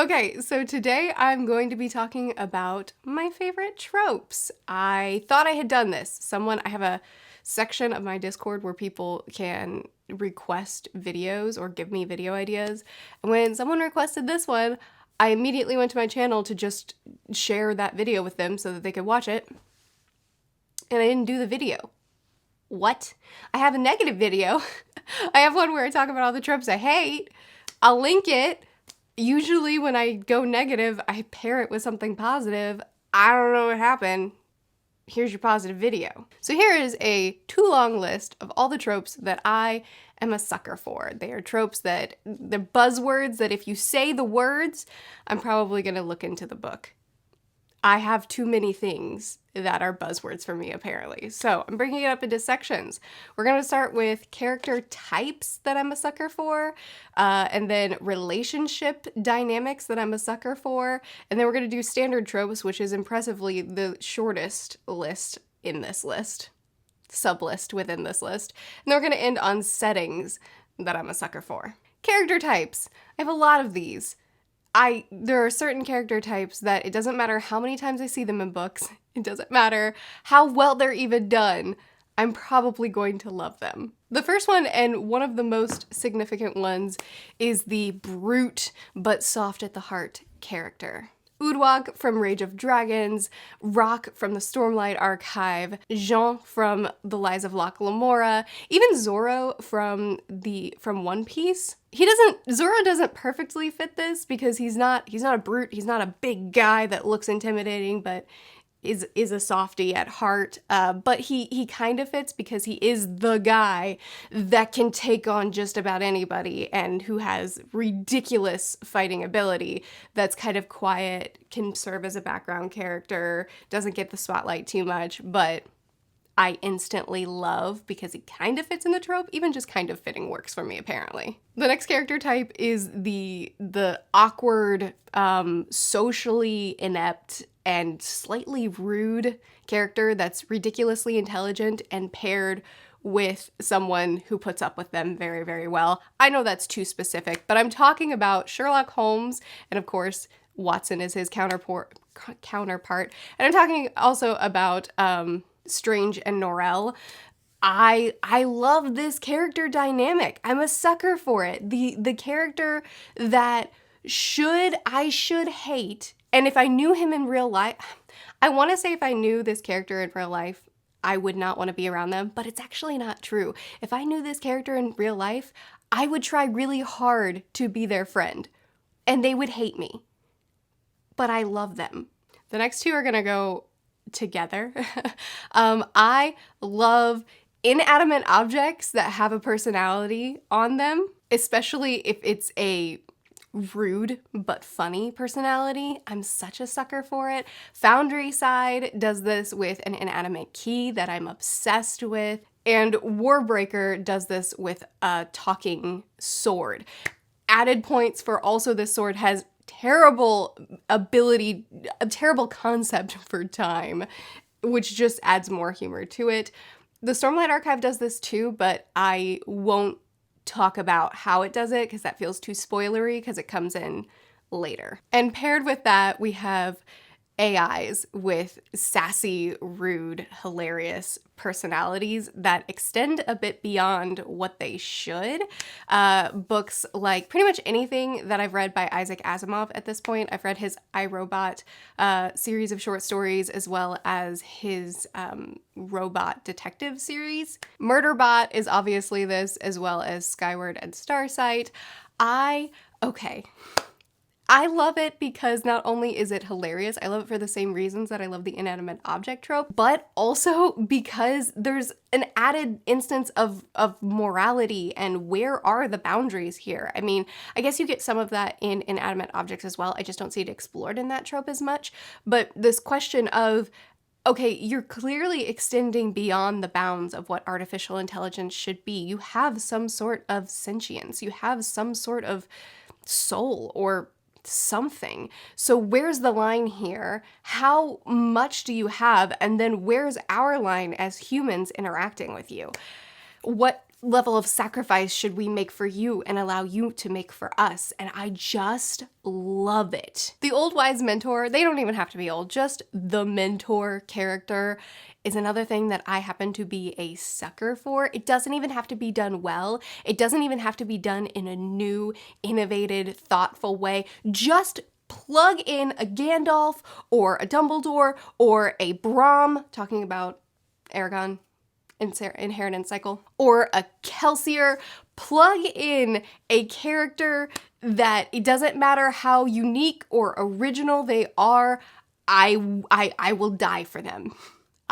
Okay, so today I'm going to be talking about my favorite tropes. I thought I had done this. I have a section of my Discord where people can request videos or give me video ideas. And when someone requested this one, I immediately went to my channel to just share that video with them so that they could watch it. And I didn't do the video. What? I have a negative video. I have one where I talk about all the tropes I hate. I'll link it. Usually when I go negative, I pair it with something positive. I don't know what happened. Here's your positive video. So here is a too long list of all the tropes that I am a sucker for. They are tropes they're buzzwords that if you say the words, I'm probably gonna look into the book. I have too many things that are buzzwords for me, apparently. So I'm breaking it up into sections. We're gonna start with character types that I'm a sucker for, and then relationship dynamics that I'm a sucker for, and then we're gonna do standard tropes, which is impressively the shortest list in this list, sub-list within this list. And then we're gonna end on settings that I'm a sucker for. Character types. I have a lot of these. There are certain character types that it doesn't matter how many times I see them in books, it doesn't matter how well they're even done, I'm probably going to love them. The first one, and one of the most significant ones, is the brute but soft at the heart character. Udwag from Rage of Dragons, Rock from the Stormlight Archive, Jean from The Lies of Locke Lamora, even Zoro from One Piece. Zoro doesn't perfectly fit this because he's not a brute, he's not a big guy that looks intimidating, but is a softie at heart, but he kind of fits because he is the guy that can take on just about anybody and who has ridiculous fighting ability that's kind of quiet, can serve as a background character, doesn't get the spotlight too much, but I instantly love because he kind of fits in the trope. Even just kind of fitting works for me, apparently. The next character type is the awkward, socially inept, and slightly rude character that's ridiculously intelligent and paired with someone who puts up with them very, very well. I know that's too specific, but I'm talking about Sherlock Holmes, and of course, Watson is his counterpart. And I'm talking also about Strange and Norrell. I love this character dynamic. I'm a sucker for it. The character that I should hate, and if I knew him in real life, I want to say if I knew this character in real life, I would not want to be around them, but it's actually not true. If I knew this character in real life, I would try really hard to be their friend, and they would hate me. But I love them. The next two are gonna go together. I love inanimate objects that have a personality on them, especially if it's a rude but funny personality. I'm such a sucker for it. Foundry Side does this with an inanimate key that I'm obsessed with, and Warbreaker does this with a talking sword. Added points for also this sword has terrible ability, a terrible concept for time, which just adds more humor to it. The Stormlight Archive does this too, but I won't talk about how it does it because that feels too spoilery because it comes in later. And paired with that, we have AIs with sassy, rude, hilarious personalities that extend a bit beyond what they should. Books like pretty much anything that I've read by Isaac Asimov at this point. I've read his I, Robot series of short stories as well as his robot detective series. Murderbot is obviously this, as well as Skyward and Starsight. I love it because not only is it hilarious, I love it for the same reasons that I love the inanimate object trope, but also because there's an added instance of morality and where are the boundaries here. I mean, I guess you get some of that in inanimate objects as well. I just don't see it explored in that trope as much. But this question of, okay, you're clearly extending beyond the bounds of what artificial intelligence should be. You have some sort of sentience. You have some sort of soul or something. So where's the line here? How much do you have? And then where's our line as humans interacting with you? What level of sacrifice should we make for you and allow you to make for us? And I just love it. The old wise mentor, they don't even have to be old, just the mentor character is another thing that I happen to be a sucker for. It doesn't even have to be done well. It doesn't even have to be done in a new, innovative, thoughtful way. Just plug in a Gandalf or a Dumbledore or a Braum, talking about Aragon, inheritance cycle, or a Kelsier. Plug in a character that it doesn't matter how unique or original they are, I will die for them.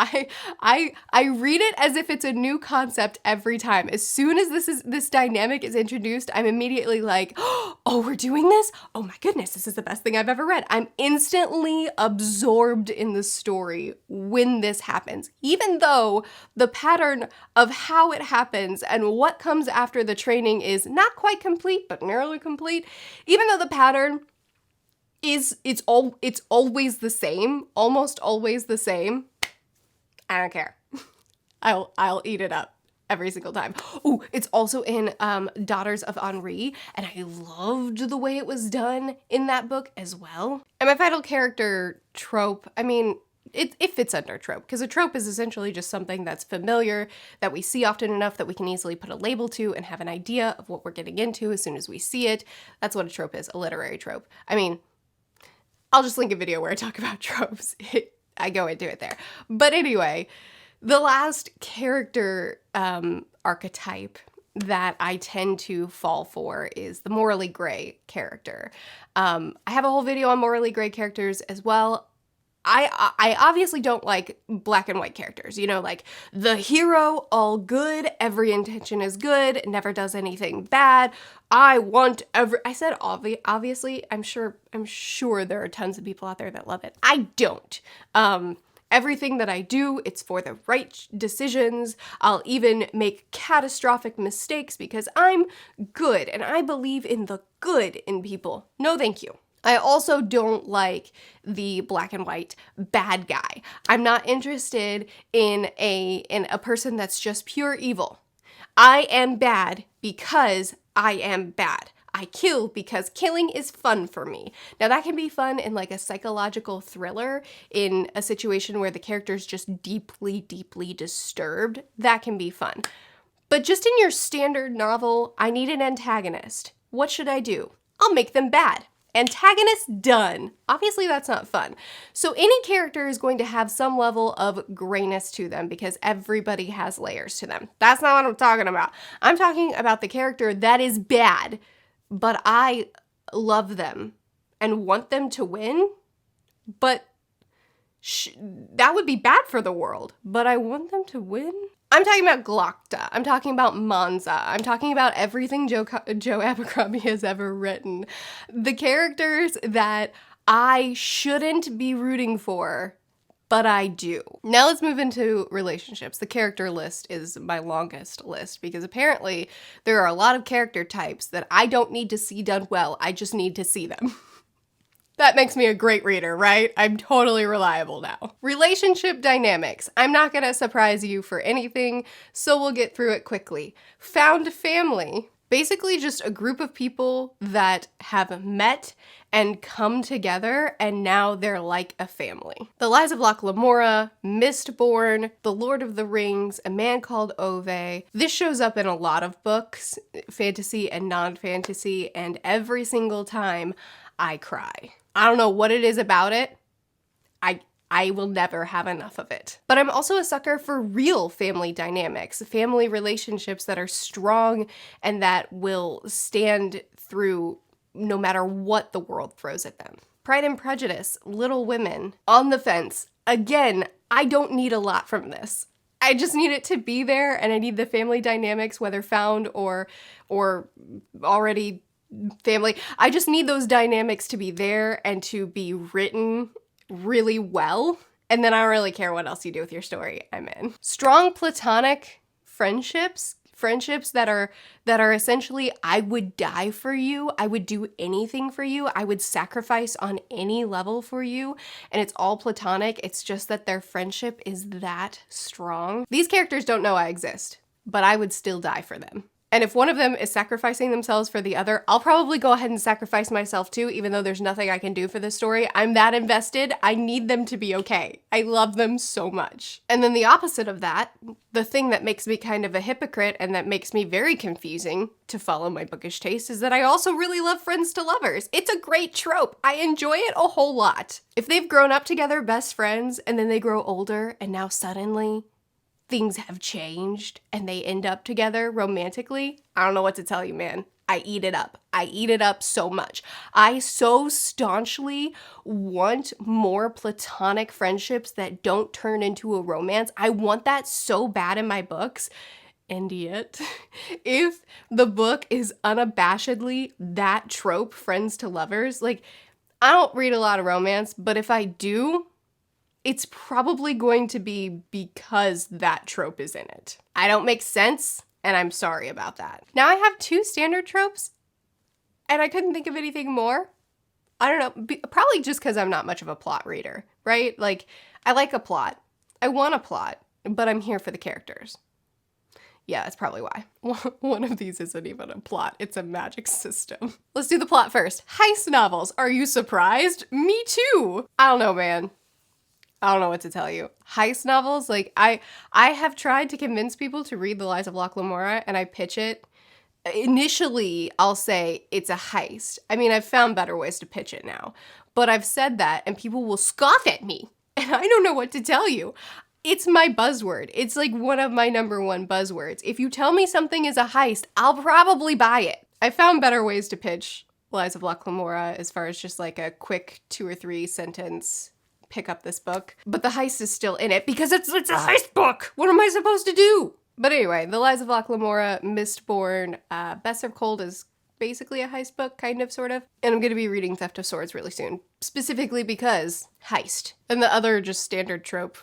I read it as if it's a new concept every time. As soon as this dynamic is introduced, I'm immediately like, oh, we're doing this? Oh my goodness, this is the best thing I've ever read. I'm instantly absorbed in the story when this happens, even though the pattern of how it happens and what comes after the training is not quite complete, but nearly complete. Even though the pattern it's always the same, almost always the same. I don't care. I'll eat it up every single time. Oh, it's also in Daughters of Henri, and I loved the way it was done in that book as well. And my final character trope, I mean, it fits under trope, because a trope is essentially just something that's familiar, that we see often enough that we can easily put a label to and have an idea of what we're getting into as soon as we see it. That's what a trope is, a literary trope. I mean, I'll just link a video where I talk about tropes. I go into it there. But anyway, the last character archetype that I tend to fall for is the morally gray character. I have a whole video on morally gray characters as well. I obviously don't like black and white characters, you know, like the hero, all good, every intention is good, never does anything bad. I said obviously, I'm sure there are tons of people out there that love it. I don't. Everything that I do, it's for the right decisions. I'll even make catastrophic mistakes because I'm good and I believe in the good in people. No, thank you. I also don't like the black and white bad guy. I'm not interested in a person that's just pure evil. I am bad because I am bad. I kill because killing is fun for me. Now that can be fun in like a psychological thriller, in a situation where the character is just deeply, deeply disturbed. That can be fun. But just in your standard novel, I need an antagonist. What should I do? I'll make them bad. Antagonist done. Obviously that's not fun. So any character is going to have some level of grayness to them because everybody has layers to them. That's not what I'm talking about. I'm talking about the character that is bad, but I love them and want them to win, but that would be bad for the world, but I want them to win? I'm talking about Glokta. I'm talking about Manza. I'm talking about everything Joe Abercrombie has ever written. The characters that I shouldn't be rooting for, but I do. Now let's move into relationships. The character list is my longest list because apparently there are a lot of character types that I don't need to see done well. I just need to see them. That makes me a great reader, right? I'm totally reliable now. Relationship dynamics. I'm not gonna surprise you for anything, so we'll get through it quickly. Found family. Basically just a group of people that have met and come together and now they're like a family. The Lies of Locke Lamora, Mistborn, The Lord of the Rings, A Man Called Ove. This shows up in a lot of books, fantasy and non-fantasy, and every single time I cry. I don't know what it is about it. I will never have enough of it. But I'm also a sucker for real family dynamics, family relationships that are strong and that will stand through no matter what the world throws at them. Pride and Prejudice, Little Women, On the Fence. Again, I don't need a lot from this. I just need it to be there, and I need the family dynamics, whether found or already family. I just need those dynamics to be there and to be written really well, and then I don't really care what else you do with your story. I'm in. Strong platonic friendships that are essentially, I would die for you, I would do anything for you, I would sacrifice on any level for you, and it's all platonic. It's just that their friendship is that strong. These characters don't know I exist. but I would still die for them. And if one of them is sacrificing themselves for the other, I'll probably go ahead and sacrifice myself too, even though there's nothing I can do for this story. I'm that invested. I need them to be okay. I love them so much. And then the opposite of that, the thing that makes me kind of a hypocrite and that makes me very confusing to follow my bookish taste is that I also really love friends to lovers. It's a great trope. I enjoy it a whole lot. If they've grown up together, best friends, and then they grow older and now suddenly things have changed and they end up together romantically, I don't know what to tell you, man. I eat it up. I eat it up so much. I so staunchly want more platonic friendships that don't turn into a romance. I want that so bad in my books. And yet, if the book is unabashedly that trope, friends to lovers, like, I don't read a lot of romance, but if I do, it's probably going to be because that trope is in it. I don't make sense, and I'm sorry about that. Now I have 2 standard tropes, and I couldn't think of anything more. I don't know, probably just because I'm not much of a plot reader, right? Like, I like a plot. I want a plot, but I'm here for the characters. Yeah, that's probably why. One of these isn't even a plot, it's a magic system. Let's do the plot first. Heist novels. Are you surprised? Me too. I don't know, man. I don't know what to tell you. Heist novels, like I have tried to convince people to read The Lies of Locke Lamora, and I pitch it. Initially, I'll say it's a heist. I mean, I've found better ways to pitch it now, but I've said that and people will scoff at me, and I don't know what to tell you. It's my buzzword. It's like one of my #1 buzzwords. If you tell me something is a heist, I'll probably buy it. I found better ways to pitch Lies of Locke Lamora as far as just like a quick 2 or 3 sentence pick up this book, but the heist is still in it because it's a heist book. What am I supposed to do? But anyway, The Lies of Locke Lamora, Mistborn, Best Served Cold is basically a heist book, kind of, sort of. And I'm going to be reading Theft of Swords really soon, specifically because heist. And the other just standard trope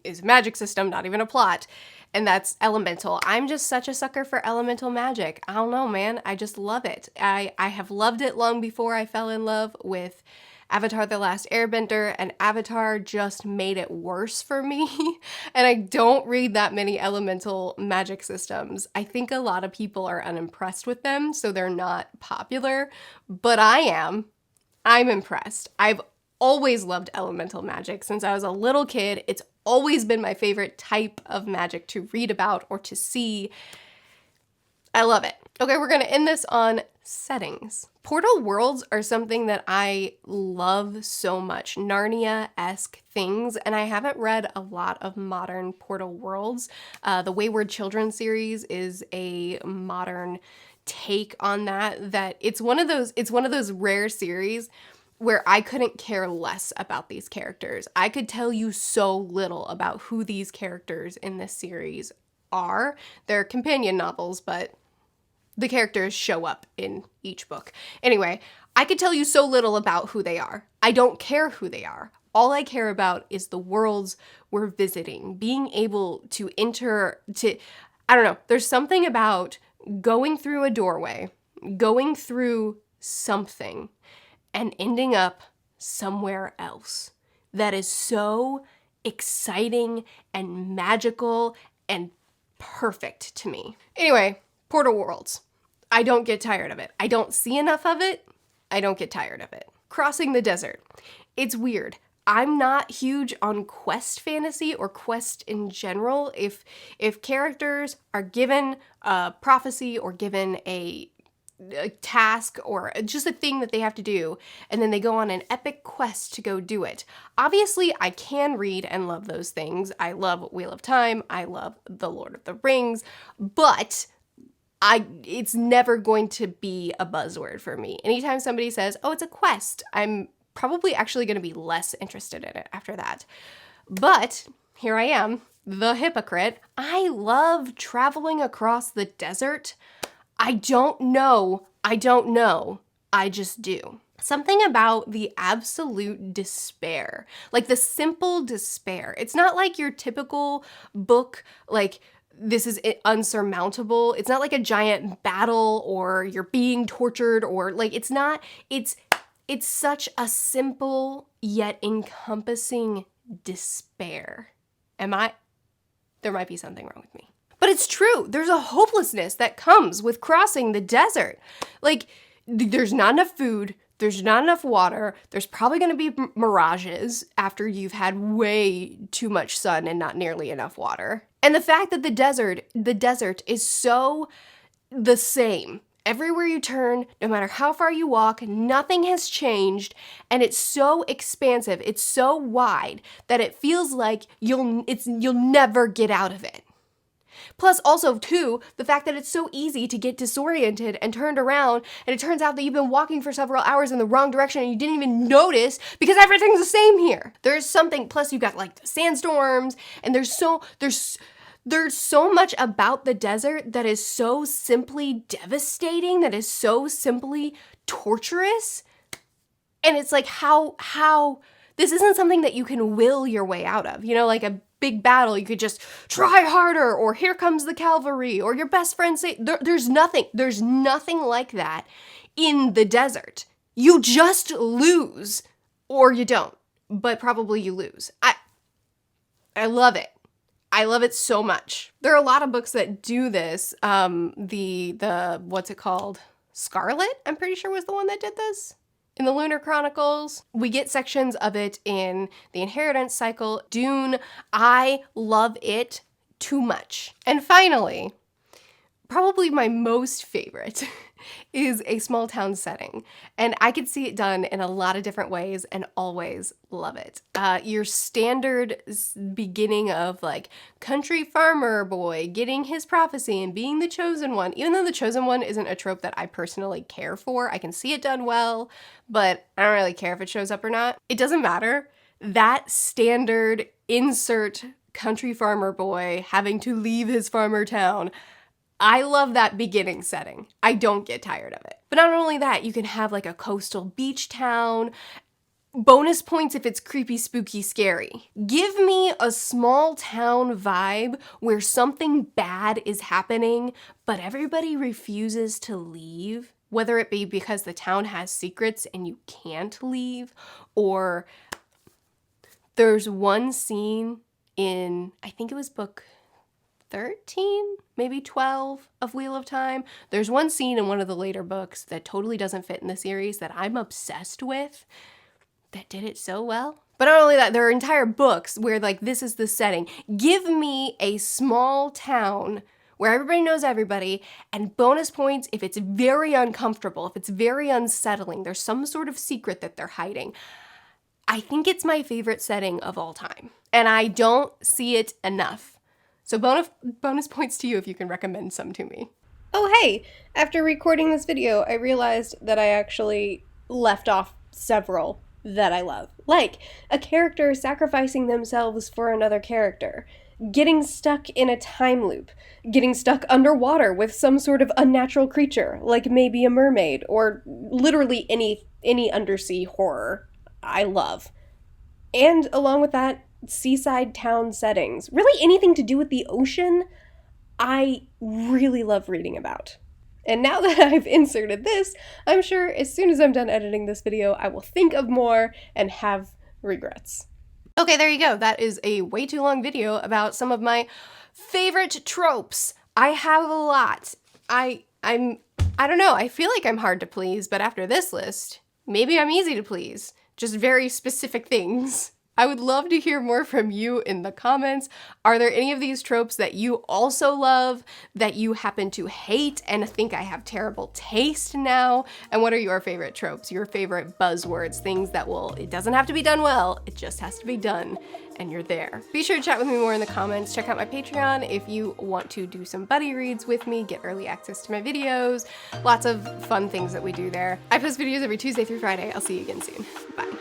is magic system, not even a plot, and that's elemental. I'm just such a sucker for elemental magic. I don't know, man. I just love it. I have loved it long before I fell in love with Avatar: The Last Airbender, and Avatar just made it worse for me. And I don't read that many elemental magic systems. I think a lot of people are unimpressed with them, so they're not popular, but I am. I'm impressed. I've always loved elemental magic since I was a little kid. It's always been my favorite type of magic to read about or to see. I love it. Okay, we're gonna end this on settings. Portal worlds are something that I love so much, Narnia-esque things, and I haven't read a lot of modern Portal worlds. The Wayward Children series is a modern take on that it's one of those rare series where I couldn't care less about these characters. I could tell you so little about who these characters in this series are. They're companion novels, but the characters show up in each book. Anyway, I could tell you so little about who they are. I don't care who they are. All I care about is the worlds we're visiting, being able to I don't know, there's something about going through a doorway, going through something, and ending up somewhere else that is so exciting and magical and perfect to me. Anyway, Portal worlds. I don't get tired of it. I don't see enough of it. I don't get tired of it. Crossing the desert. It's weird. I'm not huge on quest fantasy or quest in general. If characters are given a prophecy or given a task or just a thing that they have to do, and then they go on an epic quest to go do it. Obviously, I can read and love those things. I love Wheel of Time. I love The Lord of the Rings, but it's never going to be a buzzword for me. Anytime somebody says, oh, it's a quest, I'm probably actually going to be less interested in it after that. But here I am, the hypocrite. I love traveling across the desert. I don't know. I just do. Something about the absolute despair, like the simple despair. It's not like your typical book, like, this is unsurmountable. It's not like a giant battle or you're being tortured or like, it's not, it's such a simple yet encompassing despair. There might be something wrong with me. But But it's true. There's a hopelessness that comes with crossing the desert. Like, there's not enough food. There's not enough water. There's probably going to be mirages after you've had way too much sun and not nearly enough water. And the fact that the desert is so the same. Everywhere you turn, no matter how far you walk, nothing has changed, and it's so expansive, it's so wide that it feels like you'll never get out of it. Plus, also, too, the fact that it's so easy to get disoriented and turned around, and it turns out that you've been walking for several hours in the wrong direction and you didn't even notice because everything's the same here. There's something, plus you've got like the sandstorms, and there's so much about the desert that is so simply devastating, that is so simply torturous. And it's like how this isn't something that you can will your way out of. You know, like a big battle, you could just try harder, or here comes the cavalry, or your best friend say, there's nothing like that in the desert. You just lose, or you don't, but probably you lose. I love it. I love it so much. There are a lot of books that do this. The what's it called? Scarlet, I'm pretty sure was the one that did this. In the Lunar Chronicles, we get sections of it in the Inheritance Cycle. Dune, I love it too much. And finally, probably my most favorite is a small town setting. And I could see it done in a lot of different ways and always love it. Your standard beginning of like country farmer boy getting his prophecy and being the chosen one. Even though the chosen one isn't a trope that I personally care for, I can see it done well, but I don't really care if it shows up or not. It doesn't matter. That standard insert country farmer boy having to leave his farmer town, I love that beginning setting. I don't get tired of it. But not only that, you can have like a coastal beach town. Bonus points if it's creepy, spooky, scary. Give me a small town vibe where something bad is happening, but everybody refuses to leave. Whether it be because the town has secrets and you can't leave, or there's one scene in, I think it was book 13, maybe 12 of Wheel of Time. There's one scene in one of the later books that totally doesn't fit in the series that I'm obsessed with that did it so well. But not only that, there are entire books where like this is the setting. Give me a small town where everybody knows everybody, and bonus points if it's very uncomfortable, if it's very unsettling, there's some sort of secret that they're hiding. I think it's my favorite setting of all time, and I don't see it enough. So bonus points to you if you can recommend some to me. Oh hey, after recording this video, I realized that I actually left off several that I love. Like a character sacrificing themselves for another character, getting stuck in a time loop, getting stuck underwater with some sort of unnatural creature, like maybe a mermaid, or literally any undersea horror I love. And along with that, seaside town settings. Really anything to do with the ocean, I really love reading about. And now that I've inserted this, I'm sure as soon as I'm done editing this video, I will think of more and have regrets. Okay, there you go. That is a way too long video about some of my favorite tropes. I have a lot. I don't know, I feel like I'm hard to please, but after this list, maybe I'm easy to please. Just very specific things. I would love to hear more from you in the comments. Are there any of these tropes that you also love, that you happen to hate and think I have terrible taste now? And what are your favorite tropes, your favorite buzzwords, things that it doesn't have to be done well, it just has to be done, and you're there. Be sure to chat with me more in the comments. Check out my Patreon if you want to do some buddy reads with me, get early access to my videos, lots of fun things that we do there. I post videos every Tuesday through Friday. I'll see you again soon. Bye.